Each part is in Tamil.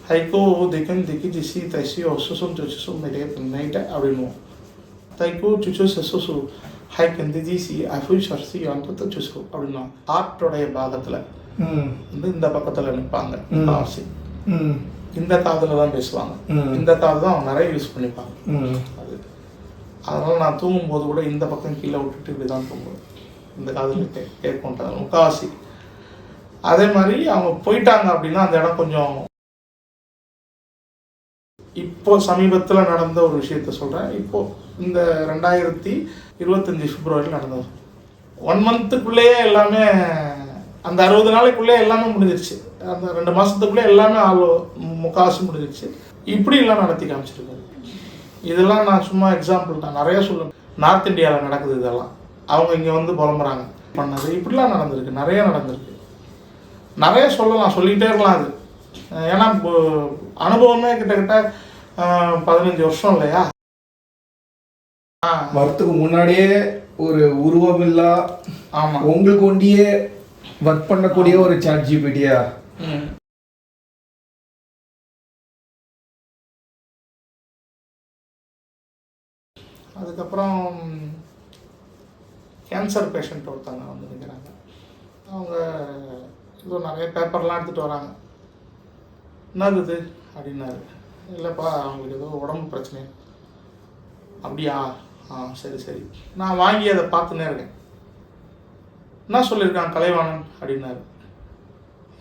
Taiko dekan deki disi taisi osusun cucusu mere naita abinu. Taiko cucu sesusu hai kendi disi afu sarsi yanto cucu abinu. ஆற்றோடைய பாகத்தில் வந்து இந்த பக்கத்தில் நிற்பாங்க காசி. இந்த காதில் தான் பேசுவாங்க. இந்த காது தான் அவங்க நிறைய யூஸ் பண்ணிப்பாங்க. அது அதனால் நான் தூங்கும்போது கூட இந்த பக்கம் கீழே விட்டுட்டு இப்படி தான் தூங்குவேன். இந்த காதில் கேட்கணும் முக்காசி. அதே மாதிரி அவங்க போயிட்டாங்க அப்படின்னா அந்த இடம் கொஞ்சம். இப்போ சமீபத்தில் நடந்த ஒரு விஷயத்த சொல்கிறேன். இப்போது இந்த 2025 பிப்ரவரியில் நடந்தது. 1 மந்த்துக்குள்ளேயே எல்லாமே, அந்த 60 நாளைக்குள்ளேயே எல்லாமே முடிஞ்சிருச்சு. அந்த 2 மாதத்துக்குள்ளே எல்லாமே முக்கால்வாசி முடிஞ்சிருச்சு. இப்படிலாம் நடத்தி காமிச்சிருக்காரு. இதெல்லாம் நான் சும்மா எக்ஸாம்பிள் தான், நிறையா சொல்லுவேன். நார்த் இந்தியாவில் நடக்குது இதெல்லாம். அவங்க இங்கே வந்து புலம்புறாங்க பண்ணது. இப்படிலாம் நடந்திருக்கு, நிறைய நடந்திருக்கு. நிறைய சொல்லலாம், சொல்லிக்கிட்டே இருக்கலாம். அது ஏன்னா அனுபவமே கிட்டத்தட்ட 15 வருஷம் இல்லையா. வரத்துக்கு முன்னாடியே ஒரு உருவமில்லா, ஆமாம், உங்களுக்கு ஒண்டியே ஒர்க் பண்ணக்கூடிய ஒரு சாட் ஜிபிடியா. அதுக்கப்புறம் கேன்சர் பேஷண்ட் ஒருத்தவங்க வந்து நிற்கிறாங்க. அவங்க ஏதோ நிறைய பேப்பர்லாம் எடுத்துகிட்டு வராங்க. என்னது இது அப்படின்னாரு. இல்லைப்பா அவங்களுக்கு ஏதோ உடம்பு பிரச்சனை. அப்படியா? சரி சரி. நான் வாங்கி அதை பார்த்துன்னே இருக்கேன். என்ன சொல்லியிருக்கான் கலைவாணன் அப்படின்னாரு.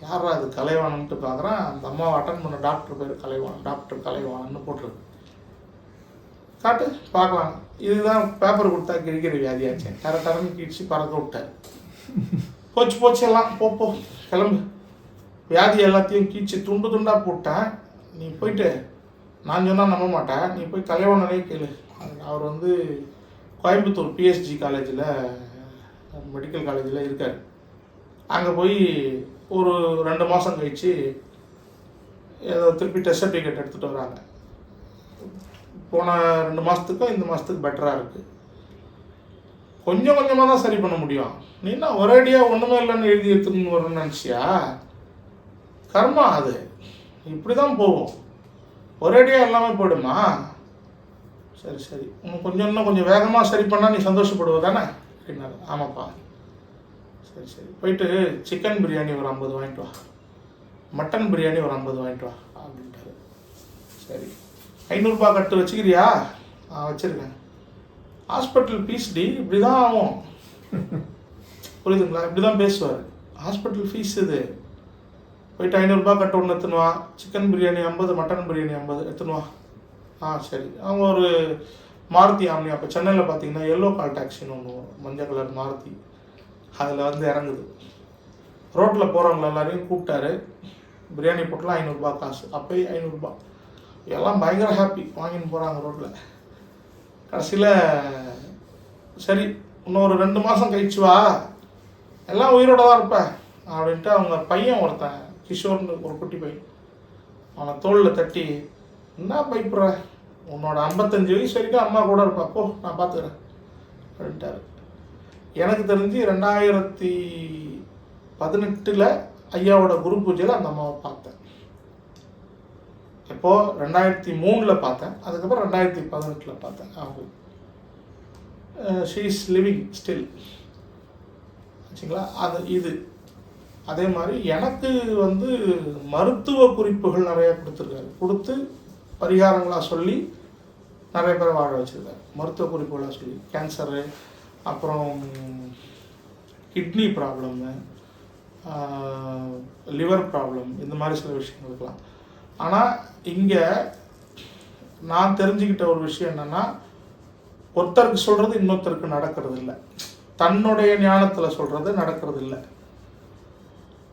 யாரா அது கலைவாணன்ட்டு பார்க்குறேன். அந்த அம்மாவை அட்டன் பண்ண டாக்டர் பேர் கலைவாணன், டாக்டர் கலைவாணன்னு போட்டிருக்கு. காட்டு பார்க்கலாம். இதுதான் பேப்பர் கொடுத்தா கிரிக்கிற வியாதியாச்சு. டரன்னு கீழ்ச்சி பறக்க விட்டார். போச்சு எல்லாம் போ கிளம்பு. வியாதி எல்லாத்தையும் கீழ்ச்சி துண்டு துண்டாக போட்டேன். நீ போயிட்டு, நான் சொன்னால் நம்ப மாட்டேன், நீ போய் கலைவாணனே கேளு. அவர் வந்து கோயம்புத்தூர் பிஎஸ்ஜி காலேஜில், மெடிக்கல் காலேஜில் இருக்கார். அங்கே போய் ஒரு 2 மாதம் கழித்து ஏதோ திருப்பி டெஸ்ட் சர்டிஃபிகேட் எடுத்துகிட்டு வராங்க. போன 2 மாதத்துக்கும் இந்த மாதத்துக்கு பெட்டராக இருக்குது. கொஞ்சம் கொஞ்சமாக தான் சரி பண்ண முடியும். நீ என்ன ஒரேடியாக ஒன்றுமே இல்லைன்னு எழுதி எடுத்துன்னு வரணும்னு நினச்சியா? கர்மா அது. இப்படி தான் போகும். ஒரேடியாக எல்லாமே போயிடுமா? சரி சரி, இன்னும் கொஞ்சம் வேகமாக சரி பண்ணால் நீ சந்தோஷப்படுவ தானே அப்படின்னாரு. ஆமாப்பா. சரி சரி, போயிட்டு சிக்கன் பிரியாணி ஒரு 50 வாங்கிட்டு வா, மட்டன் பிரியாணி ஒரு 50 வாங்கிட்டு வா அப்படின்ட்டாரு. சரி, 500 ரூபாய் கட்டு வச்சுக்கிறியா? வச்சுருக்கேன். ஹாஸ்பிட்டல் ஃபீஸ் டி இப்படி தான் ஆகும். புரியுதுங்களா? இப்படி தான் பேசுவார். ஹாஸ்பிட்டல் ஃபீஸ் இது. போயிட்டு 500 ரூபாய் கட்டு ஒன்று எடுத்துனுவா, சிக்கன் பிரியாணி 50, மட்டன் பிரியாணி 50 எடுத்துனுவா. சரி. அவங்க ஒரு மாருதி ஆம்னி. அப்போ சென்னையில் பார்த்தீங்கன்னா எல்லோ கால் டாக்ஸின்னு ஒன்று வரும், மஞ்சள் கலர் மாருதி. அதில் வந்து இறங்குது. ரோட்டில் போகிறவங்க எல்லாரையும் கூப்பிட்டாரு. பிரியாணி போட்டுலாம் 500 ரூபாய் காசு. அப்போயே 500 ரூபாய். எல்லாம் பயங்கர ஹாப்பி, வாங்கின்னு போகிறாங்க ரோட்டில். கடைசியில் சரி இன்னொரு 2 மாதம் கழிச்சு வா, எல்லாம் உயிரோட தான் இருப்பேன் அப்படின்ட்டு அவங்க பையன் ஒருத்தன், கிஷோர்னு ஒரு குட்டி பையன், அவனை தோளில் தட்டி, என்ன பயப்படுற, உன்னோட 55 வயசு வரைக்கும் அம்மா கூட இருப்பா, போ நான் பார்த்துக்கிறேன் அப்படின்ட்டாரு. எனக்கு தெரிஞ்சு 2018 ஐயாவோட குரு பூஜையில் அந்த அம்மாவை பார்த்தேன். இப்போது 2003 பார்த்தேன். அதுக்கப்புறம் 2018 பார்த்தேன். அவங்க ஷீ இஸ் லிவிங் ஸ்டில். ஆச்சுங்களா? இது அதே மாதிரி எனக்கு வந்து மருத்துவ குறிப்புகள் நிறையா கொடுத்துருக்காரு. கொடுத்து பரிகாரங்களாக சொல்லி நிறைய பேரை வாழ வச்சுருக்காரு. மருத்துவ குறிப்புகளாக சொல்லி கேன்சரு, அப்புறம் கிட்னி ப்ராப்ளம்மு, லிவர் ப்ராப்ளம், இந்த மாதிரி சில விஷயங்களுக்கெல்லாம். ஆனால் இங்கே நான் தெரிஞ்சுக்கிட்ட ஒரு விஷயம் என்னென்னா, ஒருத்தருக்கு சொல்கிறது இன்னொருத்தருக்கு நடக்கிறது இல்லை. தன்னுடைய ஞானத்தில் சொல்கிறது நடக்கிறது இல்லை.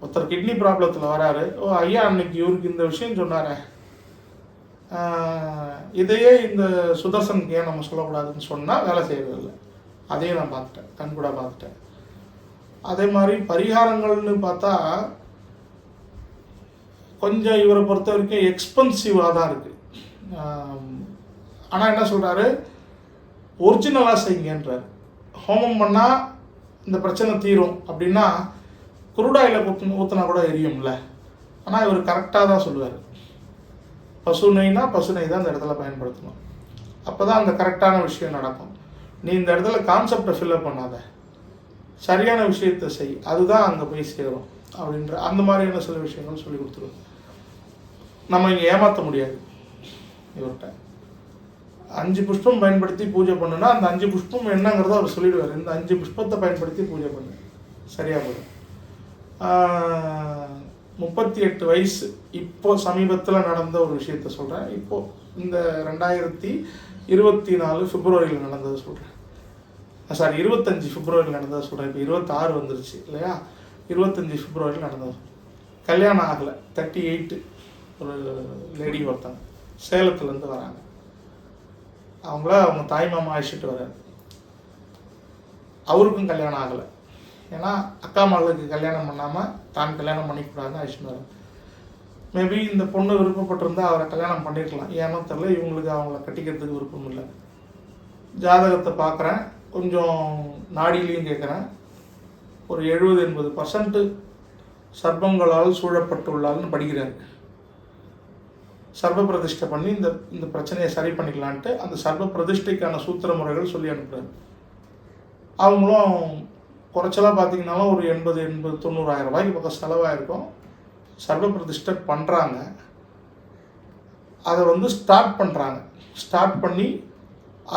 ஒருத்தர் கிட்னி ப்ராப்ளத்தில் வராரு. ஐயா அன்னைக்கு இவருக்கு இந்த விஷயம் சொன்னார், இதையே இந்த சுதர்சனுக்கு ஏன் நம்ம சொல்லக்கூடாதுன்னு சொன்னால் வேலை செய்கிறதில்ல. அதையும் நான் பார்த்துட்டேன், கண்கூட பார்த்துட்டேன். அதே மாதிரி பரிகாரங்கள்னு பார்த்தா கொஞ்சம் இவரை பொறுத்த வரைக்கும் எக்ஸ்பென்சிவாக தான் இருக்குது. ஆனால் என்ன சொல்கிறாரு, ஒரிஜினலாக செய்யுங்கன்றார். ஹோமம் பண்ணால் இந்த பிரச்சனை தீரும் அப்படின்னா குருடாயில் ஊற்றினா கூட எரியும்ல. ஆனால் இவர் கரெக்டாக தான் சொல்லுவார். பசுனைனா பசுனை தான் அந்த இடத்துல பயன்படுத்தணும். அப்போ தான் அந்த கரெக்டான விஷயம் நடக்கும். நீ இந்த இடத்துல கான்செப்டை ஃபில்லப் பண்ணாத, சரியான விஷயத்தை செய், அதுதான் அங்கே போய் சேரும் அப்படின்ற அந்த மாதிரியான சில விஷயங்கள் சொல்லி கொடுத்துருவோம். நம்ம இங்கே ஏமாற்ற முடியாது. இவர்கிட்ட 5 புஷ்பம் பயன்படுத்தி பூஜை பண்ணுன்னா அந்த 5 புஷ்பம் என்னங்கிறத அவர் சொல்லிடுவார். இந்த 5 புஷ்பத்தை பயன்படுத்தி பூஜை பண்ணு, சரியாக போடும். 38 வயசு இப்போ சமீபத்தில் நடந்த ஒரு விஷயத்த சொல்கிறேன். இப்போது இந்த 2024 பிப்ரவரியில் நடந்ததை சொல்கிறேன். சாரி 25 பிப்ரவரியில் நடந்ததை சொல்கிறேன். இப்போ 26 வந்துருச்சு இல்லையா? 25 பிப்ரவரியில் நடந்தது. கல்யாணம் ஆகலை, 38, ஒரு லேடி ஒருத்தங்க சேலத்துலேருந்து வராங்க. அவங்க தாய் மாமா அழைச்சிட்டு வர்றாரு. அவருக்கும் கல்யாணம் ஆகலை. ஏன்னா அக்கா மகளுக்கு கல்யாணம் பண்ணாமல் தான் கல்யாணம் பண்ணிக்கூடாதுன்னு அழைச்சிட்டு வர்றாரு. மேபி இந்த பொண்ணு விருப்பப்பட்டிருந்தால் அவரை கல்யாணம் பண்ணியிருக்கலாம். ஏன்னோ தெரில, இவங்களுக்கு அவங்கள கட்டிக்கிறதுக்கு விருப்பம் இல்லை. ஜாதகத்தை பார்க்குறேன், கொஞ்சம் நாடிலையும் கேட்குறேன். ஒரு 70-80% சர்ப்பங்களால் சூழப்பட்டுள்ளாள்னு படிக்கிறாரு. சர்வ பிரதிஷ்டை பண்ணி இந்த பிரச்சனையை சரி பண்ணிக்கலான்ட்டு அந்த சர்வ பிரதிஷ்டைக்கான சூத்திர முறைகள் சொல்லி அனுப்புகிறாரு. அவங்களும் குறைச்சலாக பார்த்தீங்கன்னாலும் ஒரு 80-90,000 ரூபாய்க்கு பக்கம் செலவாயிருக்கும். சர்வ பிரதிஷ்டை பண்ணுறாங்க. அதை ஸ்டார்ட் பண்ணுறாங்க. ஸ்டார்ட் பண்ணி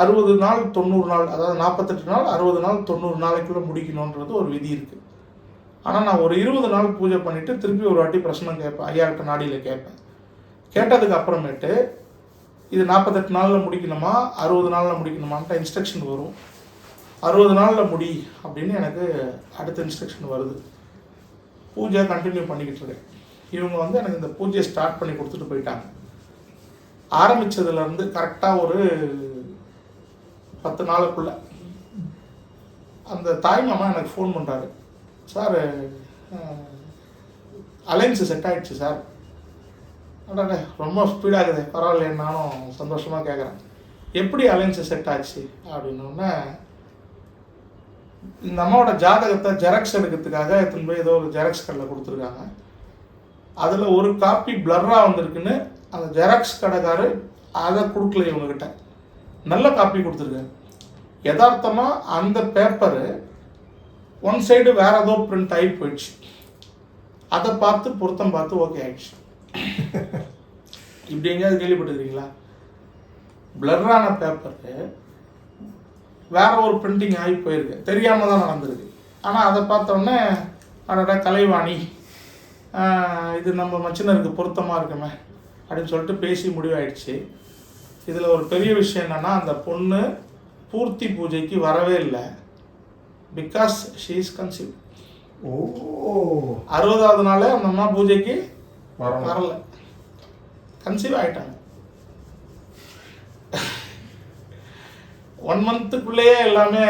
60 நாள் 90 நாள், அதாவது 48 நாள் 60 நாள் 90 நாளைக்குள்ளே முடிக்கணுன்றது ஒரு விதி இருக்குது. ஆனால் நான் ஒரு 20 நாள் பூஜை பண்ணிவிட்டு திருப்பி ஒரு வாட்டி பிரச்சனை கேட்பேன், ஐயாக்கிட்ட நாடியில் கேட்பேன். கேட்டதுக்கு அப்புறமேட்டு இது 48 நாளில் முடிக்கணுமா 60 நாளில் முடிக்கணுமான்ட்டு இன்ஸ்ட்ரக்ஷன் வரும். 60 நாளில் முடி அப்படின்னு எனக்கு அடுத்த இன்ஸ்ட்ரக்ஷன் வருது. பூஜை கண்டினியூ பண்ணிக்கிட்டு இருக்கேன். இவங்க எனக்கு இந்த பூஜையை ஸ்டார்ட் பண்ணி கொடுத்துட்டு போயிட்டாங்க. ஆரம்பித்ததுலேருந்து கரெக்டாக ஒரு 10 நாளுக்குள்ள அந்த தாய் மாமா எனக்கு ஃபோன் பண்ணுறாரு. சார் அலைன்ஸு செட் ஆகிடுச்சு சார். அடாடே ரொம்ப ஸ்பீடாகுது, பரவாயில்ல, நானும் சந்தோஷமாக கேட்குறேன். எப்படி அலைன்ஸு செட் ஆச்சு அப்படின்னோடனே இந்த அம்மாவோட ஜாதகத்தை ஜெராக்ஸ் எடுக்கிறதுக்காக எடுத்துன்னு போய் ஏதோ ஒரு ஜெராக்ஸ் கடையில் கொடுத்துருக்காங்க. அதில் ஒரு காப்பி பிளர்ராக வந்திருக்குன்னு அந்த ஜெராக்ஸ் கடைக்காரு அதை கொடுக்கல இவங்ககிட்ட, நல்ல காப்பி கொடுத்துருக்காரு. யதார்த்தமாக அந்த பேப்பரு ஒன் சைடு வேறு ஏதோ பிரிண்ட் ஆகி போயிடுச்சு. அதை பார்த்து பொருத்தம் பார்த்து ஓகே ஆயிடுச்சு. இப்படி எங்கேயாவது கேள்விப்பட்டிருக்கீங்களா? பிளர்ரான பேப்பருக்கு வேற ஒரு பிரிண்டிங் ஆகி போயிருக்கு, தெரியாமல் தான் நடந்திருக்கு. ஆனால் அதை பார்த்தோன்னே அதோட கலைவாணி இது நம்ம மச்சினருக்கு பொருத்தமாக இருக்குமே அப்படின்னு சொல்லிட்டு பேசி முடிவாயிடுச்சு. இதில் ஒரு பெரிய விஷயம் என்னென்னா, அந்த பொண்ணு பூர்த்தி பூஜைக்கு வரவே இல்லை. Because she is conceive. 60வது நாள் அந்த அம்மா பூஜைக்கு வரல, கன்சீவ் ஆகிட்டாங்க. 1 மந்த்துக்குள்ளேயே எல்லாமே,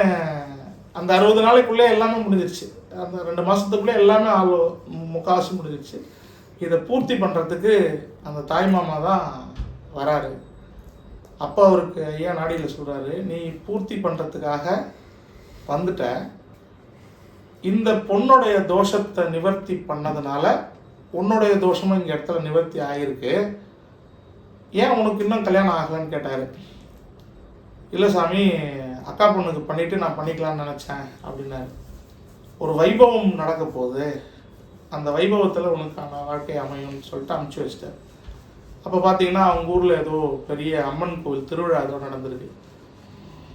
அந்த 60 நாளைக்குள்ளேயே எல்லாமே முடிஞ்சிருச்சு. அந்த 2 மாதத்துக்குள்ளே எல்லாமே முக்கால்வாசி முடிஞ்சிருச்சு. இதை பூர்த்தி பண்ணுறதுக்கு அந்த தாய்மாமா தான் வராரு. அப்போ அவருக்கு ஐயா நாடியில் சொல்கிறாரு, நீ பூர்த்தி பண்ணுறதுக்காக வந்துட்ட, இந்த பொண்ணுடைய தோஷத்தை நிவர்த்தி பண்ணதுனால உன்னுடைய தோஷமும் இங்கே இடத்துல நிவர்த்தி ஆகிருக்கு, ஏன் உனக்கு இன்னும் கல்யாணம் ஆகலைன்னு கேட்டார். இல்லை சாமி, அக்கா பொண்ணுக்கு பண்ணிவிட்டு நான் பண்ணிக்கலான்னு நினச்சேன் அப்படின்னாரு. ஒரு வைபவம் நடக்க போகுது, அந்த வைபவத்தில் உனக்கான வாழ்க்கை அமையும்னு சொல்லிட்டு அனுப்பிச்சி வச்சிட்டார். அப்போ பார்த்தீங்கன்னா அவங்க ஊரில் ஏதோ பெரிய அம்மன் கோவில் திருவிழா ஏதோ நடந்திருக்கு.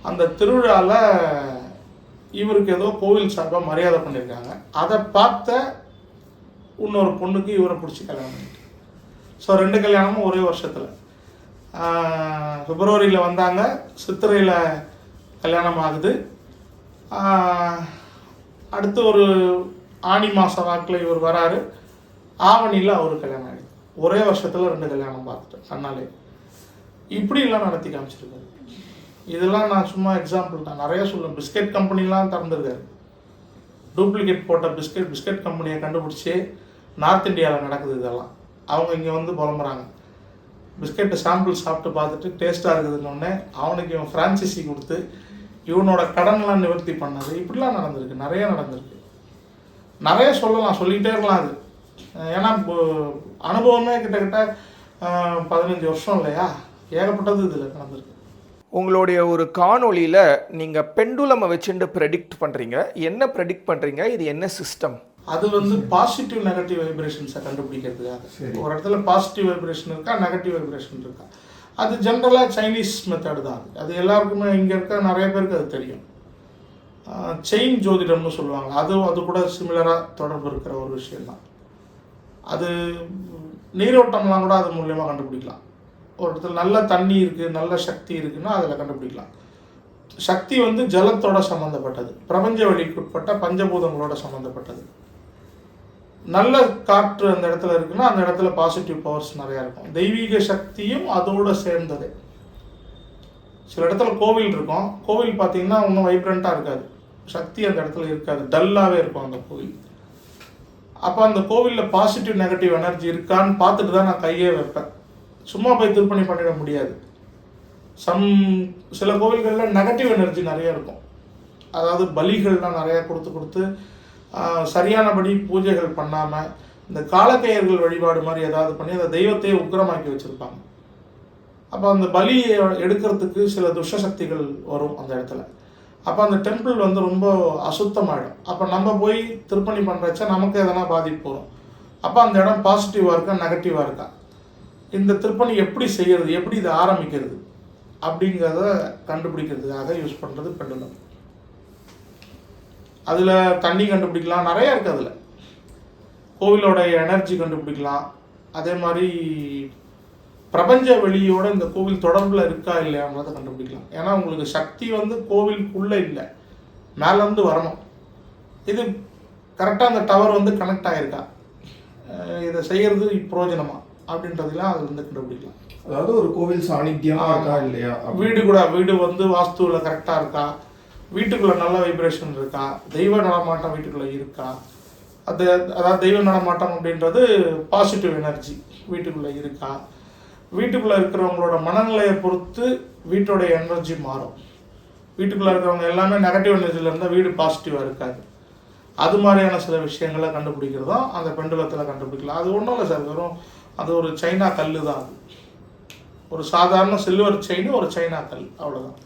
அந்த திருவிழாவில் இவருக்கு ஏதோ கோவில் சார்பாக மரியாதை பண்ணியிருக்காங்க. அதை பார்த்த இன்னொரு பொண்ணுக்கு இவரை பிடிச்சி கல்யாணம் பண்ணிட்டு, ஸோ 2 கல்யாணமும் ஒரே வருஷத்தில். பிப்ரவரியில் வந்தாங்க, சித்திரையில் கல்யாணம் ஆகுது. அடுத்து ஒரு ஆனி மாதம் வாக்கில் இவர் வராரு, ஆவணியில் அவருக்கு கல்யாணம் ஆகிடுது. ஒரே வருஷத்தில் 2 கல்யாணம் பார்த்துட்டு கண்ணாலே இப்படிலாம் நடத்தி காமிச்சிருக்காரு. இதெல்லாம் நான் சும்மா எக்ஸாம்பிள் தான், நிறைய சொல்லுவேன். பிஸ்கெட் கம்பெனிலாம் திறந்துருக்காரு. டூப்ளிகேட் போட்ட பிஸ்கெட் கம்பெனியை கண்டுபிடிச்சி நார்த் இந்தியாவில் நடக்குது இதெல்லாம். அவங்க இங்கே வந்து புலம்புறாங்க. பிஸ்கெட்டு சாம்பிள் சாப்பிட்டு பார்த்துட்டு டேஸ்ட்டாக இருக்குதுன்னொடனே அவனுக்கு இவன் ஃப்ரான்ச்சைசி கொடுத்து இவனோட கடன்லாம் நிவர்த்தி பண்ணது. இப்படிலாம் நடந்திருக்கு, நிறைய நடந்திருக்கு. நிறைய சொல்லலாம், சொல்லிக்கிட்டே இருக்கலாம். அது ஏன்னா அனுபவமே கிட்டத்தட்ட 15 வருஷம் இல்லையா, ஏகப்பட்டது இதில் நடந்திருக்கு. உங்களுடைய ஒரு காணொளியில் நீங்கள் பெண்டுலமை வச்சுட்டு ப்ரெடிக்ட் பண்ணுறீங்க. என்ன ப்ரெடிக்ட் பண்ணுறீங்க? இது என்ன சிஸ்டம்? அது வந்து பாசிட்டிவ் நெகட்டிவ் வைப்ரேஷன்ஸை கண்டுபிடிக்கிறதுக்காக. ஒரு இடத்துல பாசிட்டிவ் வைப்ரேஷன் இருக்கா, நெகட்டிவ் வைப்ரேஷன் இருக்கா. அது ஜென்ரலாக சைனீஸ் மெத்தடு தான். அது எல்லாருக்குமே இங்கே இருக்க நிறைய பேருக்கு அது தெரியும். செயின் ஜோதிடம்னு சொல்லுவாங்க. அது கூட சிமிலராக தொடர்பு இருக்கிற ஒரு விஷயம்தான். அது நீரோட்டம்லாம் கூட அது மூலியமாக கண்டுபிடிக்கலாம். ஒரு இடத்துல நல்ல தண்ணி இருக்குது, நல்ல சக்தி இருக்குன்னா அதில் கண்டுபிடிக்கலாம். சக்தி வந்து ஜலத்தோட சம்மந்தப்பட்டது, பிரபஞ்ச வழிக்குட்பட்ட பஞ்சபூதங்களோட சம்மந்தப்பட்டது. நல்ல காற்று அந்த இடத்துல இருக்குன்னா அந்த இடத்துல பாசிட்டிவ் பவர்ஸ் நிறையா இருக்கும். தெய்வீக சக்தியும் அதோடு சேர்ந்தது. சில இடத்துல கோவில் இருக்கும், கோவில் பார்த்தீங்கன்னா ஒன்றும் வைப்ரண்ட்டாக இருக்காது, சக்தி அந்த இடத்துல இருக்காது, டல்லாகவே இருக்கும் அந்த கோவில். அப்போ அந்த கோவிலில் பாசிட்டிவ் நெகட்டிவ் எனர்ஜி இருக்கான்னு பார்த்துட்டு தான் நான் கையே வைப்பேன். சும்மா போய் திருப்பணி பண்ணிட முடியாது. சில கோவில்களில் நெகட்டிவ் எனர்ஜி நிறைய இருக்கும். அதாவது பலிகள்லாம் நிறையா கொடுத்து சரியானபடி பூஜைகள் பண்ணாமல் இந்த காலக்கையர்கள் வழிபாடு மாதிரி ஏதாவது பண்ணி அந்த தெய்வத்தையே உக்கிரமாக்கி வச்சுருப்பாங்க. அப்போ அந்த பலியை எடுக்கிறதுக்கு சில துஷ்சக்திகள் வரும் அந்த இடத்துல. அப்போ அந்த டெம்பிள் வந்து ரொம்ப அசுத்தமாகிடும். அப்போ நம்ம போய் திருப்பணி பண்ணுறச்சா நமக்கு எதனா பாதிப்பு வரும். அப்போ அந்த இடம் பாசிட்டிவாக இருக்கா நெகட்டிவாக இருக்கா, இந்த திருப்பணி எப்படி செய்கிறது, எப்படி இதை ஆரம்பிக்கிறது அப்படிங்கிறத கண்டுபிடிக்கிறதுக்காக யூஸ் பண்ணுறது பெண்டுலம். அதில் தண்ணி கண்டுபிடிக்கலாம், நிறையா இருக்குது. அதில் கோவிலோட எனர்ஜி கண்டுபிடிக்கலாம். அதே மாதிரி பிரபஞ்ச வெளியோட இந்த கோவில் தொடர்பில் இருக்கா இல்லையான்றதை கண்டுபிடிக்கலாம். ஏன்னா உங்களுக்கு சக்தி வந்து கோவிலுக்குள்ளே இல்லை, மேலேருந்து வரணும். இது கரெக்டாக அந்த டவர் வந்து கனெக்ட் ஆகிருக்கா, இதை செய்கிறது பிரயோஜனமா அப்படின்றதுலாம் அதில் வந்து கண்டுபிடிக்கலாம். அதாவது ஒரு கோவில் சாநித்தியமாக இருக்கா இல்லையா, வீடு வந்து வாஸ்துவில் கரெக்டாக இருக்கா, வீட்டுக்குள்ளே நல்ல வைப்ரேஷன் இருக்கா, தெய்வ நடமாட்டம் வீட்டுக்குள்ளே இருக்கா. அதாவது தெய்வ நடமாட்டம் அப்படின்றது பாசிட்டிவ் எனர்ஜி வீட்டுக்குள்ளே இருக்கா. வீட்டுக்குள்ளே இருக்கிறவங்களோட மனநிலையை பொறுத்து வீட்டோடைய எனர்ஜி மாறும். வீட்டுக்குள்ளே இருக்கிறவங்க எல்லாமே நெகட்டிவ் எனர்ஜியில் இருந்தால் வீடு பாசிட்டிவாக இருக்காது. அது மாதிரியான சில விஷயங்களை கண்டுபிடிக்கிறதும் அந்த பெண்டுலத்தில் கண்டுபிடிக்கலாம். அது ஒன்றும் இல்லை சார், வெறும் அது ஒரு சைனா கல் தான். அது ஒரு சாதாரண சில்வர் செயின், ஒரு சைனா கல், அவ்வளோதான்.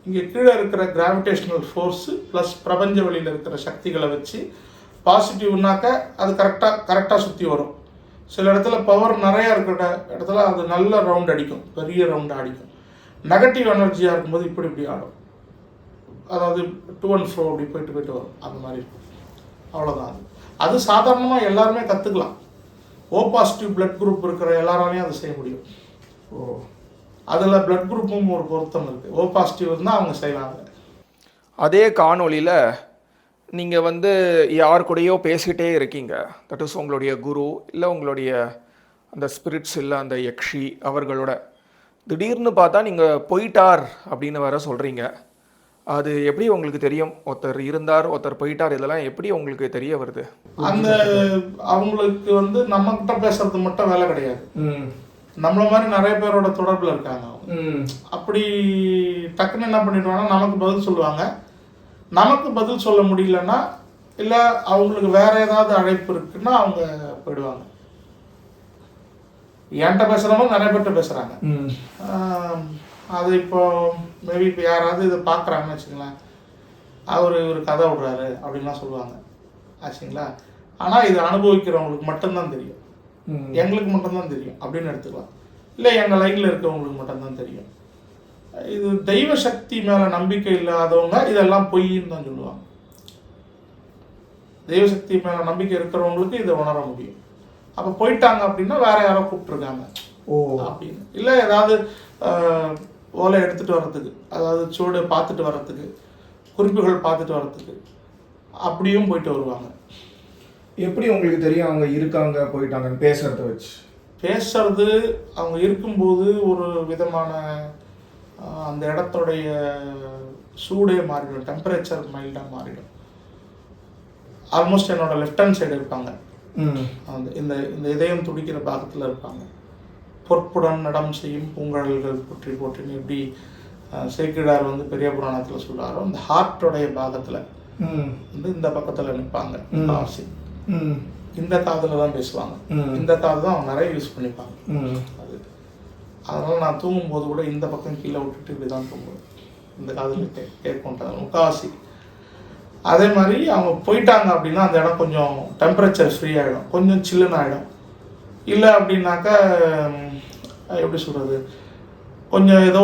இங்கே கீழே இருக்கிற கிராவிடேஷனல் ஃபோர்ஸு ப்ளஸ் பிரபஞ்ச வழியில் இருக்கிற சக்திகளை வச்சு பாசிட்டிவ்னாக்க அது கரெக்டாக சுற்றி வரும். சில இடத்துல பவர் நிறையா இருக்கிற இடத்துல அது நல்ல ரவுண்ட் அடிக்கும், பெரிய ரவுண்டாக அடிக்கும். நெகட்டிவ் எனர்ஜியாக இருக்கும்போது இப்படி ஆடும். அதாவது டூ அண்ட் ஃப்ரோ அப்படி போயிட்டு வரும், அந்த மாதிரி இருக்கும். அவ்வளோதான். அது சாதாரணமாக எல்லாருமே கற்றுக்கலாம். ஓ பாசிட்டிவ் பிளட் குரூப் இருக்கிற எல்லாராலையும் அதை செய்ய முடியும். அதில் பிளட் குரூப்பும் ஒரு பொருத்தம் இருக்குது. ஓ பாசிட்டிவ் இருந்தால் அவங்க செய்வாங்க. அதே காணொளியில் நீங்கள் வந்து யார் கூடயோ பேசிக்கிட்டே இருக்கீங்க. தட் இஸ் உங்களுடைய குரு இல்லை உங்களுடைய அந்த ஸ்பிரிட்ஸ் இல்லை அந்த யக்ஷி அவர்களோட. திடீர்னு பார்த்தா நீங்கள் போயிட்டார் அப்படின்னு வேற சொல்கிறீங்க. அது எப்படி உங்களுக்கு தெரியும்? ஒருத்தர் இருந்தார், ஒருத்தர் போயிட்டார், இதெல்லாம் எப்படி உங்களுக்கு தெரிய வருது? அந்த அவங்களுக்கு வந்து நம்மக்கிட்ட பேசுறது மட்டும் வேலை கிடையாது. நம்மள மாதிரி நிறைய பேரோட தொடர்பில் இருக்காங்க. அப்படி டக்குன்னு என்ன பண்ணிடுவாங்கன்னா நமக்கு பதில் சொல்லுவாங்க. நமக்கு பதில் சொல்ல முடியலன்னா இல்லை அவங்களுக்கு வேற ஏதாவது அழைப்பு இருக்குன்னா அவங்க போயிடுவாங்க. என்கிட்ட பேசுகிறவங்க நிறைய பேர்கிட்ட பேசுகிறாங்க. அது இப்போ மேபி இப்போ யாராவது இதை பார்க்குறாங்கன்னு வச்சுங்களேன், அவர் கதை விடுறாரு அப்படின்லாம் சொல்லுவாங்க ஆச்சுங்களா. ஆனால் இது அனுபவிக்கிறவங்களுக்கு மட்டும்தான் தெரியும், எங்களுக்கு மட்டும்தான் தெரியும் அப்படின்னு எடுத்துக்கலாம். இல்லை எங்கள் லைனில் இருக்கிறவங்களுக்கு மட்டும்தான் தெரியும். இது தெய்வ சக்தி மேலே நம்பிக்கை இல்லாதவங்க இதெல்லாம் பொய்ன்னு தான் சொல்லுவாங்க. தெய்வ சக்தி மேலே நம்பிக்கை இருக்கிறவங்களுக்கு இதை உணர முடியும். அப்போ போயிட்டாங்க அப்படின்னா வேற யாரோ கூப்பிட்டுருக்காங்க அப்படின்னு. இல்லை ஏதாவது ஓலை எடுத்துகிட்டு வர்றதுக்கு, அதாவது சூடு பார்த்துட்டு வர்றதுக்கு, குறிப்புகள் பார்த்துட்டு வர்றதுக்கு அப்படியும் போயிட்டு வருவாங்க. எப்படி உங்களுக்கு தெரியும் அவங்க இருக்காங்க போயிட்டாங்கன்னு? பேசுறத வச்சு. பேசுறது அவங்க இருக்கும்போது ஒரு விதமான அந்த இடத்துடைய சூடே மாறிடும், டெம்பரேச்சர் மைல்டாக மாறிடும். ஆல்மோஸ்ட் என்னோட லெஃப்ட் ஹேண்ட் சைடு இருப்பாங்க, அந்த இந்த இந்த இதயம் துடிக்கிற பாகத்தில் இருப்பாங்க. பொற்புடன் நடம் செய்யும் பூங்கழல்கள் போற்றி போற்றின்னு எப்படி சேக்கிழார் வந்து பெரிய புராணத்தில் சொல்கிறாரோ, அந்த ஹார்ட்டோடைய பாகத்தில் வந்து இந்த பக்கத்தில் நிற்பாங்க. இந்த காதில் தான் பேசுவாங்க, இந்த காது தான் அவங்க நிறைய யூஸ் பண்ணிப்பாங்க. அது அதனால் நான் தூங்கும்போது கூட இந்த பக்கம் கீழே விட்டுட்டு இப்படி தான் தூங்குவேன். இந்த காதில் கேட்கும்ன்றது முக்கால்வாசி. அதே மாதிரி அவங்க போயிட்டாங்க அப்படின்னா அந்த இடம் கொஞ்சம் டெம்பரேச்சர் ஃப்ரீ ஆகிடும், கொஞ்சம் சில்லுன்னு ஆகிடும். இல்லை அப்படின்னாக்கா எப்படி சொல்கிறது, கொஞ்சம் ஏதோ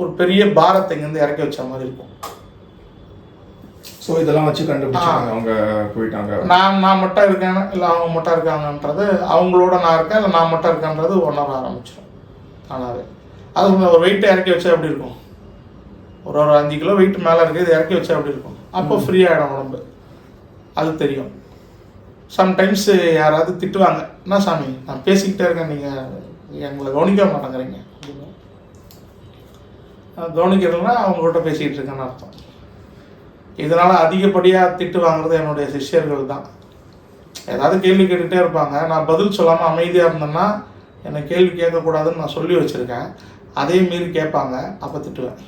ஒரு பெரிய பாரத்தை இங்கேருந்து இறக்கி வச்ச மாதிரி இருக்கும். ஸோ இதெல்லாம் வச்சு கண்டுபிடிச்சாங்க அவங்க போயிட்டாங்க. நான் மட்டும் இருக்கேன் இல்லை அவங்க மட்டும் இருக்காங்கன்றது, அவங்களோட நான் இருக்கேன் இல்லை நான் மட்டும் இருக்கேன்றது உணர ஆரம்பிச்சிடும் தானாகவே. அது ஒரு வெயிட்டை இறக்கி வச்சா எப்படி இருக்கும், ஒரு 5 கிலோ வெயிட் மேலே இருக்குது, இது இறக்கி வச்சா எப்படி இருக்கும், அப்போ ஃப்ரீ ஆகிடும் உடம்பு. அது தெரியும். சம்டைம்ஸ் யாராவது திட்டுவாங்க, என்ன சாமி நான் பேசிக்கிட்டே இருக்கேன் நீங்கள் எங்களை கவனிக்க மாட்டேங்கிறீங்க அப்படின்னு. கவனிக்கிறதுனா அவங்கள்ட்ட பேசிக்கிட்டு இருக்கேன்னு அர்த்தம். இதனால் அதிகப்படியாக திட்டு வாங்குறது என்னுடைய சிஷ்யர்கள் தான். ஏதாவது கேள்வி கேட்டுகிட்டே இருப்பாங்க, நான் பதில் சொல்லாமல் அமைதியாக இருந்தேன்னா என்னை கேள்வி கேட்கக்கூடாதுன்னு நான் சொல்லி வச்சுருக்கேன். அதே மீறி கேட்பாங்க, அப்போ திட்டுவேன்.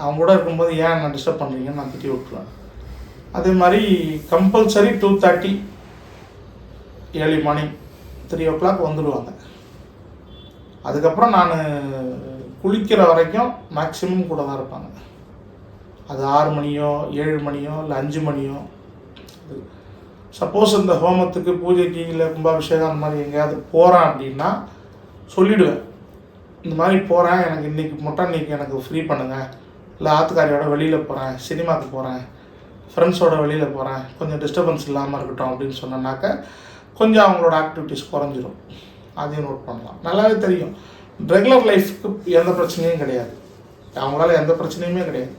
அவங்க கூட இருக்கும்போது ஏன் என்ன டிஸ்டர்ப் பண்ணுறீங்கன்னு நான் திட்டி விட்டுருவேன். அதே மாதிரி கம்பல்சரி 2:30 ஏர்லி மார்னிங் 3 o'clock வந்துடுவாங்க. அதுக்கப்புறம் நான் குளிக்கிற வரைக்கும் மேக்ஸிமம் கூட தான் இருப்பாங்க. அது 6 மணியோ 7 மணியோ இல்லை 5 மணியோ. சப்போஸ் இந்த ஹோமத்துக்கு பூஜைக்கு இல்லை கும்பாபிஷேகம் அந்த மாதிரி எங்கேயாவது போகிறேன் அப்படின்னா சொல்லிவிடுவேன், இந்த மாதிரி போகிறேன், எனக்கு இன்றைக்கி எனக்கு ஃப்ரீ பண்ணுங்கள், இல்லை ஆத்துக்காரியோட வெளியில் போகிறேன், சினிமாவுக்கு போகிறேன், ஃப்ரெண்ட்ஸோட வெளியில் போகிறேன், கொஞ்சம் டிஸ்டர்பன்ஸ் இல்லாமல் இருக்கட்டும் அப்படின்னு சொன்னேன்னாக்க கொஞ்சம் அவங்களோட ஆக்டிவிட்டீஸ் குறைஞ்சிரும். அதையும் நோட் பண்ணலாம். நல்லாவே தெரியும் ரெகுலர் லைஃப்க்கு எந்த பிரச்சனையும் கிடையாது, அவங்களால எந்த பிரச்சனையுமே கிடையாது.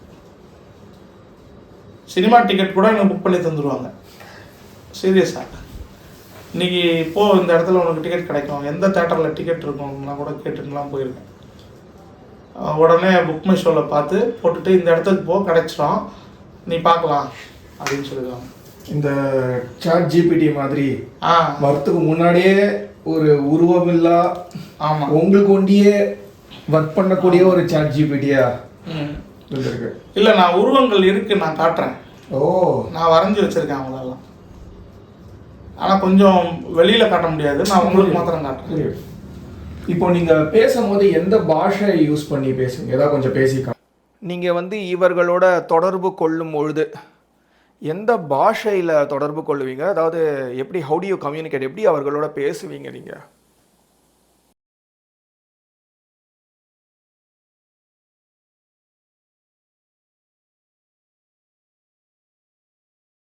சினிமா டிக்கெட் கூட எனக்கு புக் பண்ணி தந்துடுவாங்க. சீரியஸாக இன்றைக்கி இப்போது இந்த இடத்துல உனக்கு டிக்கெட் கிடைக்கும், எந்த தேட்டரில் டிக்கெட் இருக்கும்லாம் கூட கேட்டுலாம் போயிருக்கேன். உடனே புக் மை ஷோவில் பார்த்து போட்டுட்டு இந்த இடத்துக்கு கிடைச்சிடும், நீ பார்க்கலாம் அப்படின்னு சொல்லிடுவாங்க. இந்த சாட் ஜிபிடி மாதிரி வரத்துக்கு முன்னாடியே ஒரு உருவமில்லா ஆமாம் உங்களுக்கு ஒண்டியே ஒர்க் பண்ணக்கூடிய ஒரு சாட் ஜிபிடியா இருக்கு. இல்லை நான் உருவங்கள் இருக்குது, நான் காட்டுறேன். ஓ, நான் வரைஞ்சி வச்சுருக்கேன் அவங்களெல்லாம். ஆனால் கொஞ்சம் வெளியில் காட்ட முடியாது, நான் உங்களுக்கு மாத்திரம் காட்டுறேன். இப்போ நீங்கள் பேசும்போது எந்த பாஷை யூஸ் பண்ணி பேசுவீங்க? ஏதாவது கொஞ்சம் பேசிக்க. நீங்கள் இவர்களோட தொடர்பு கொள்ளும் பொழுது எந்த பாஷையில் தொடர்பு கொள்ளுவீங்க? அதாவது எப்படி, ஹவு டு யூ கம்யூனிகேட், எப்படி அவர்களோட பேசுவீங்க நீங்கள்?